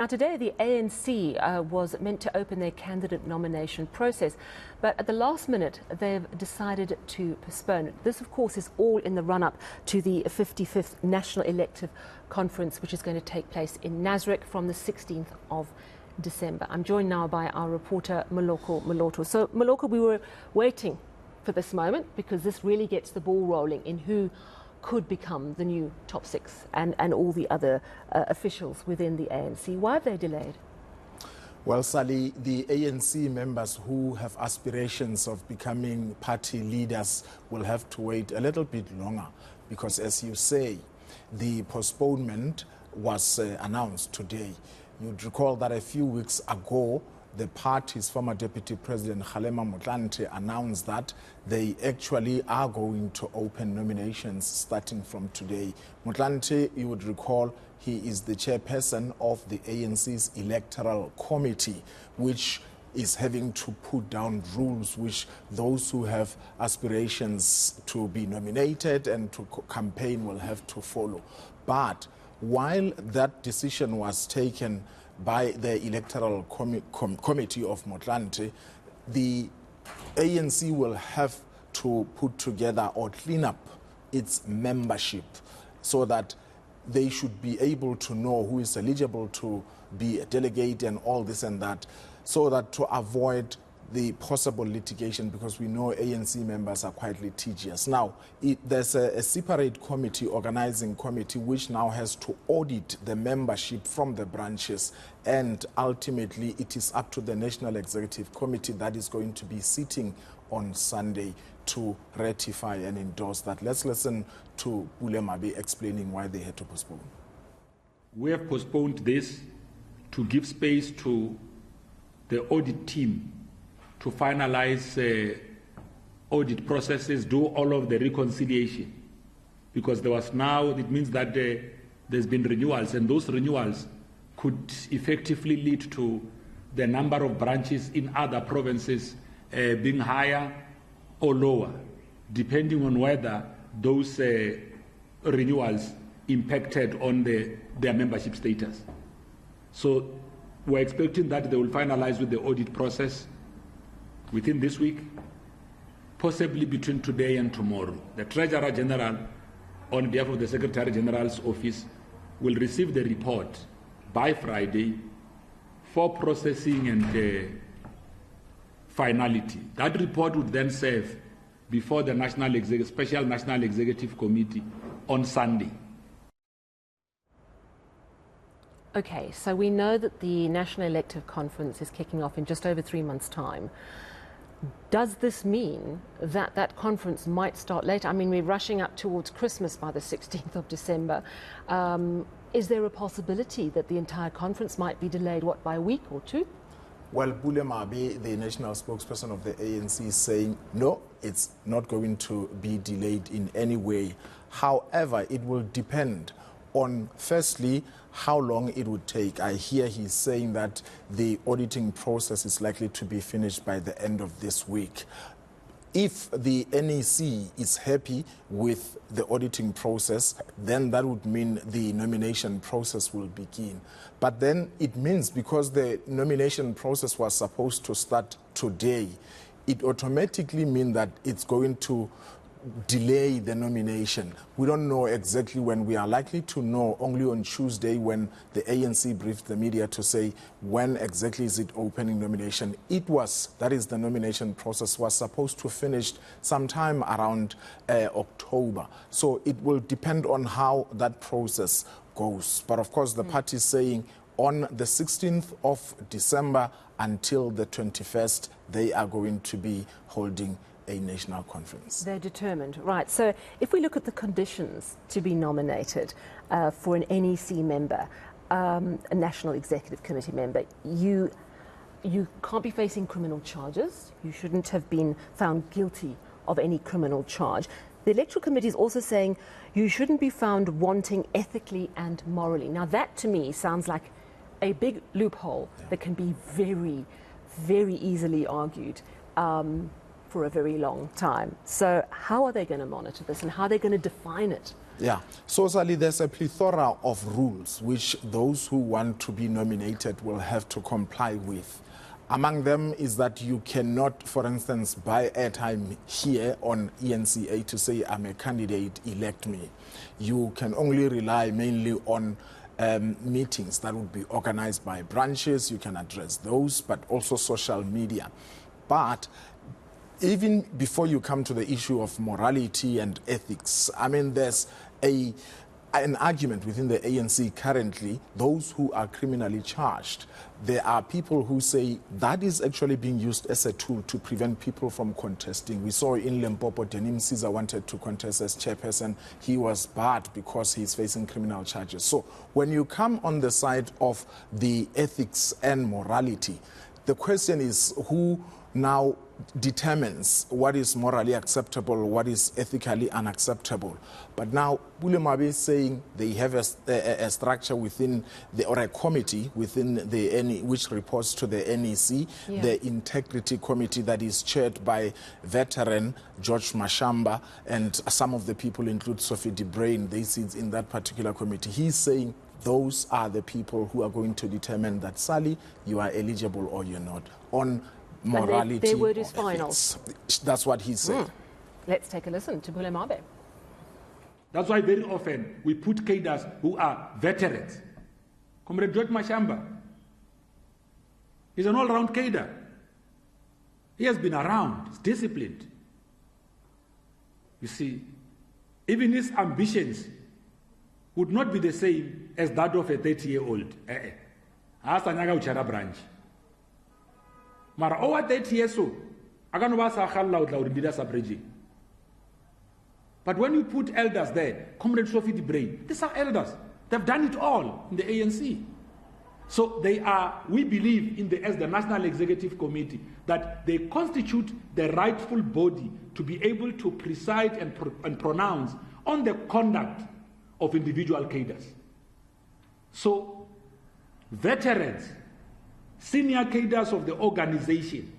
Now today the ANC was meant to open their candidate nomination process, but at the last minute they've decided to postpone it. This of course is all in the run-up to the 55th National Elective Conference, which is going to take place in Nasrec from the 16th of December. I'm joined now by our reporter Moloko Moloto. So Moloko, we were waiting for this moment because this really gets the ball rolling in who could become the new top six and all the other officials within the ANC. Why have they delayed? Well, Sally, the ANC members who have aspirations of becoming party leaders will have to wait a little bit longer because, as you say, the postponement was announced today. You'd recall that a few weeks ago, the party's former Deputy President Kgalema Motlanthe announced that they actually are going to open nominations starting from today. Motlanthe, you would recall, he is the chairperson of the ANC's electoral committee, which is having to put down rules which those who have aspirations to be nominated and to campaign will have to follow. But while that decision was taken by the electoral committee of Motlanthe, the ANC will have to put together or clean up its membership so that they should be able to know who is eligible to be a delegate and all this and that, so that to avoid the possible litigation, because we know ANC members are quite litigious. Now, there's a separate committee, organizing committee, which now has to audit the membership from the branches, and ultimately it is up to the National Executive Committee that is going to be sitting on Sunday to ratify and endorse that. Let's listen to Pule Mabe explaining why they had to postpone. We have postponed this to give space to the audit team to finalize audit processes, do all of the reconciliation. Because there was now, it means that there's been renewals, and those renewals could effectively lead to the number of branches in other provinces being higher or lower, depending on whether those renewals impacted on their membership status. So we're expecting that they will finalize with the audit process within this week, possibly between today and tomorrow. The Treasurer General, on behalf of the Secretary General's office, will receive the report by Friday for processing and finality. That report would then serve before the Special National Executive Committee on Sunday. Okay, so we know that the National Elective Conference is kicking off in just over 3 months' time. Does this mean that that conference might start later? I mean, we're rushing up towards Christmas by the 16th of December. Is there a possibility that the entire conference might be delayed, what, by a week or two? Well, Pule Mabe, the national spokesperson of the ANC, is saying, no, it's not going to be delayed in any way. However, it will depend on, firstly, how long it would take. I hear he's saying that the auditing process is likely to be finished by the end of this week. If the NEC is happy with the auditing process, then that would mean the nomination process will begin. But then it means, because the nomination process was supposed to start today, it automatically means that it's going to delay the nomination. We don't know exactly when. We are likely to know only on Tuesday, when the ANC briefed the media to say when exactly is it opening nomination. That is the nomination process was supposed to finish sometime around October. So it will depend on how that process goes. But of course the party is saying on the 16th of December until the 21st, they are going to be holding a national conference. They're determined, right? So if we look at the conditions to be nominated for an NEC member, a National Executive Committee member, you can't be facing criminal charges. You shouldn't have been found guilty of any criminal charge. The Electoral Committee is also saying you shouldn't be found wanting ethically and morally. Now that to me sounds like a big loophole that can be very, very easily argued for a very long time. So how are they going to monitor this, and how are they going to define it? Yeah. So, Sally, there's a plethora of rules which those who want to be nominated will have to comply with. Among them is that you cannot, for instance, buy airtime here on eNCA to say, I'm a candidate, elect me. You can only rely mainly on meetings that would be organized by branches. You can address those, but also social media. But even before you come to the issue of morality and ethics, I mean, there's an argument within the ANC currently, those who are criminally charged. There are people who say that is actually being used as a tool to prevent people from contesting. We saw in Limpopo, Denim Caesar wanted to contest as chairperson. He was barred because he's facing criminal charges. So when you come on the side of the ethics and morality, the question is who now determines what is morally acceptable, what is ethically unacceptable. But now Pule Mabe is saying they have a structure within or a committee within the which reports to the NEC, the integrity committee that is chaired by veteran George Mashamba, and some of the people include Sophie de Bruyn. They sit in that particular committee. He's saying those are the people who are going to determine that, Sally, you are eligible or you're not. On morality, and their word is final. That's what he said. Let's take a listen to Pule Mabe. That's why very often we put cadres who are veterans. Comrade George Mashamba, he's an all-round cadre. He has been around, he's disciplined. You see, even his ambitions would not be the same as that of a 30-year-old. branch. Mara over 30 years so, but when you put elders there, Comrade Sophie de Bruyn, these are elders. They've done it all in the ANC. So they are, we believe as the National Executive Committee, that they constitute the rightful body to be able to preside and pronounce on the conduct of individual cadres. So veterans, senior cadres of the organization,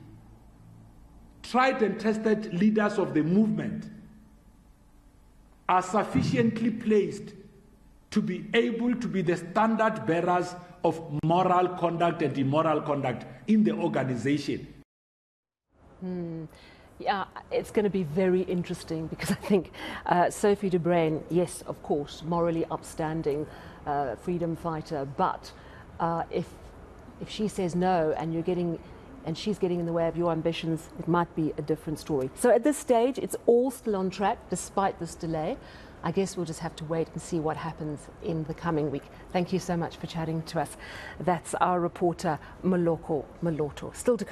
tried and tested leaders of the movement are sufficiently placed to be able to be the standard bearers of moral conduct and immoral conduct in the organization. Yeah, it's going to be very interesting because I think Sophie de Bruyn, yes, of course, morally upstanding, freedom fighter, but if she says no and she's getting in the way of your ambitions, it might be a different story. So at this stage, it's all still on track despite this delay. I guess we'll just have to wait and see what happens in the coming week. Thank you so much for chatting to us. That's our reporter, Moloko Moloto. Still to come.